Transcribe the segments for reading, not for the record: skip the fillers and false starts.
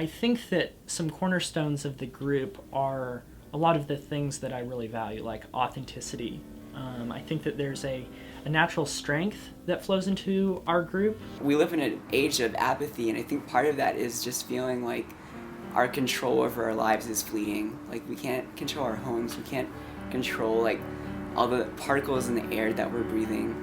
I think that some cornerstones of the group are a lot of the things that I really value, like authenticity. I think that there's a natural strength that flows into our group. We live in an age of apathy, and I think part of that is just feeling like our control over our lives is fleeting. Like, we can't control our homes, we can't control like all the particles in the air that we're breathing.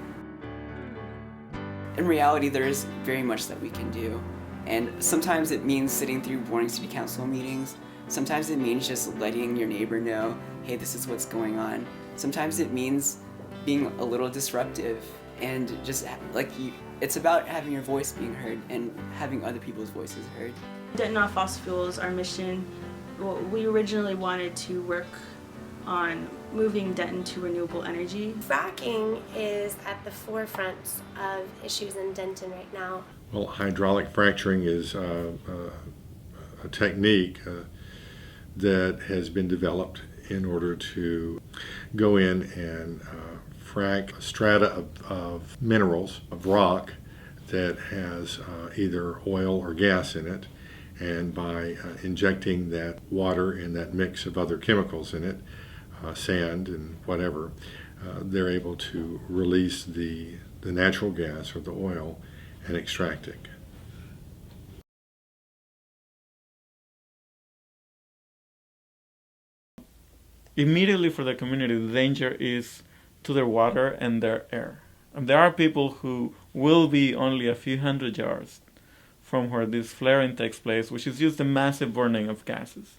In reality, there is very much that we can do. And sometimes it means sitting through boring city council meetings. Sometimes it means just letting your neighbor know, hey, this is what's going on. Sometimes it means being a little disruptive and just like it's about having your voice being heard and having other people's voices heard. Denton Off Fossil Fuels, our mission, we originally wanted to work on moving Denton to renewable energy. Fracking is at the forefront of issues in Denton right now. Well, hydraulic fracturing is a technique that has been developed in order to go in and frack a strata of minerals, of rock, that has either oil or gas in it, and by injecting that water and that mix of other chemicals in it, sand and whatever, they're able to release the natural gas or the oil and extract it. Immediately for the community, the danger is to their water and their air. And there are people who will be only a few hundred yards from where this flaring takes place, which is just a massive burning of gases.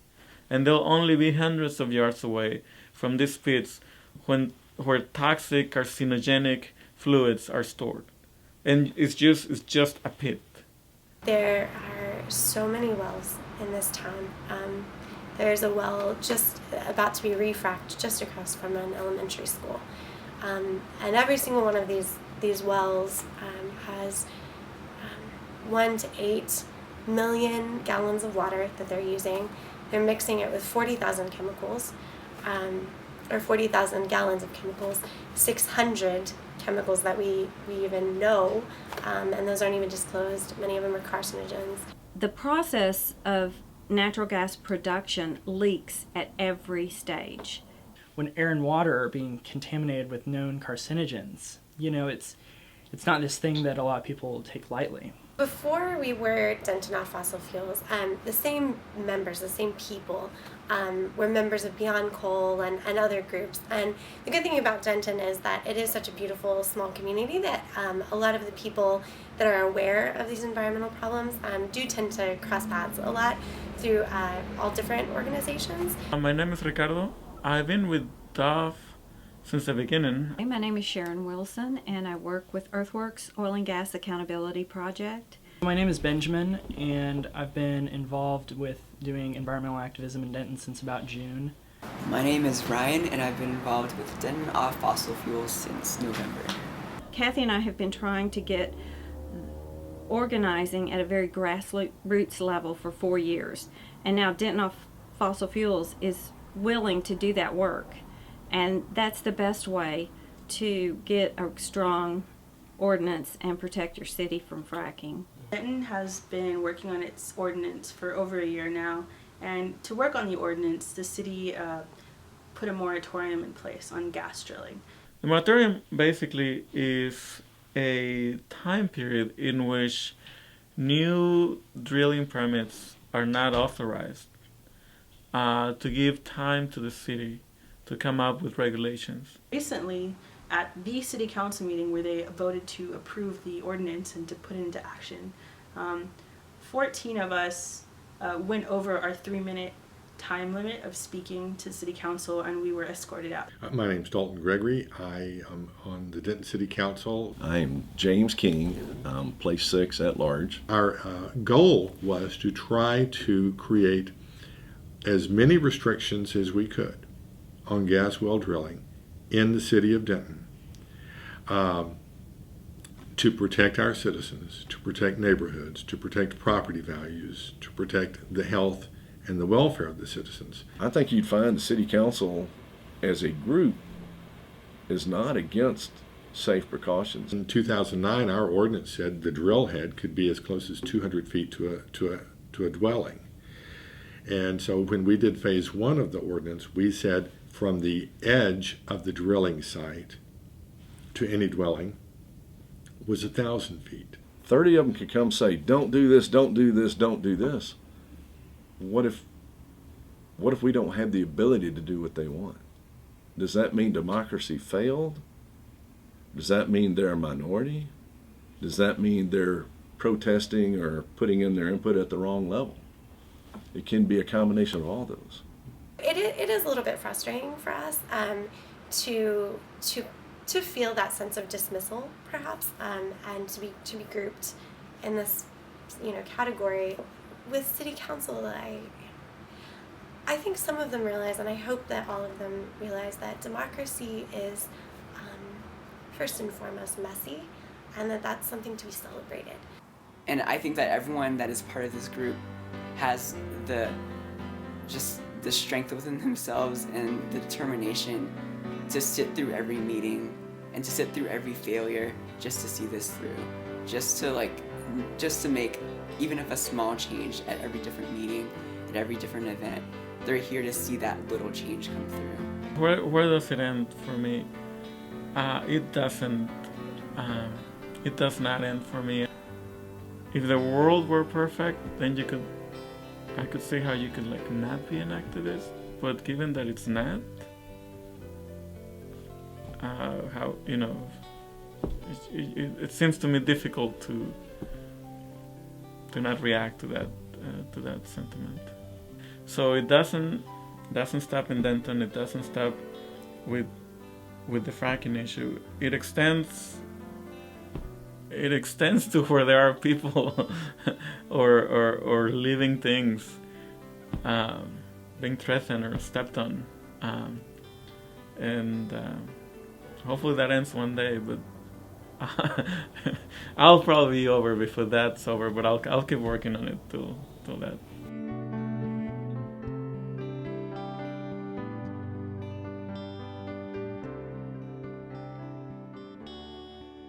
And they'll only be hundreds of yards away from these pits where toxic, carcinogenic fluids are stored. And it's just a pit. There are so many wells in this town. There's a well just about to be refracked just across from an elementary school. And every single one of these wells has 1 to 8 million gallons of water that they're using. They're mixing it with 40,000 chemicals, or 40,000 gallons of chemicals, 600 chemicals that we even know, and those aren't even disclosed. Many of them are carcinogens. The process of natural gas production leaks at every stage. When air and water are being contaminated with known carcinogens, it's not this thing that a lot of people take lightly. Before we were Denton Off Fossil Fuels, the same members, the same people, were members of Beyond Coal and other groups. And the good thing about Denton is that it is such a beautiful small community that a lot of the people that are aware of these environmental problems do tend to cross paths a lot through all different organizations. My name is Ricardo. I've been with DOF since the beginning. My name is Sharon Wilson, and I work with Earthworks Oil and Gas Accountability Project. My name is Benjamin, and I've been involved with doing environmental activism in Denton since about June. My name is Ryan, and I've been involved with Denton Off Fossil Fuels since November. Kathy and I have been trying to get organizing at a very grassroots level for 4 years, and now Denton Off Fossil Fuels is willing to do that work, and that's the best way to get a strong ordinance and protect your city from fracking. Denton has been working on its ordinance for over a year now, and to work on the ordinance, the city put a moratorium in place on gas drilling. The moratorium basically is a time period in which new drilling permits are not authorized, to give time to the city to come up with regulations. Recently, at the city council meeting where they voted to approve the ordinance and to put it into action, 14 of us went over our 3-minute time limit of speaking to city council, and we were escorted out. My name's Dalton Gregory. I am on the Denton City Council. I'm James King, place 6 at large. Our goal was to try to create as many restrictions as we could on gas well drilling in the city of Denton, to protect our citizens, to protect neighborhoods, to protect property values, to protect the health and the welfare of the citizens. I think you'd find the city council as a group is not against safe precautions. In 2009, our ordinance said the drill head could be as close as 200 feet to a dwelling. And so when we did phase 1 of the ordinance, we said from the edge of the drilling site to any dwelling was 1,000 feet. 30 of them could come say, don't do this, don't do this, don't do this. What if we don't have the ability to do what they want? Does that mean democracy failed? Does that mean they're a minority? Does that mean they're protesting or putting in their input at the wrong level? It can be a combination of all those. It is a little bit frustrating for us to feel that sense of dismissal, perhaps, and to be grouped in this, category. With city council, I think some of them realize, and I hope that all of them realize, that democracy is first and foremost messy, and that that's something to be celebrated. And I think that everyone that is part of this group has the strength within themselves and the determination to sit through every meeting and to sit through every failure just to see this through, just to make even if a small change at every different meeting, at every different event. They're here to see that little change come through. Where does it end for me? It doesn't. It does not end for me. If the world were perfect, then I could see how you could not be an activist. But given that it's not, it seems to me difficult to not react to that sentiment. So it doesn't stop in Denton. It doesn't stop with the fracking issue. It extends to where there are people or living things being threatened or stepped on, and hopefully that ends one day. But I'll probably be over before that's over. But I'll keep working on it till that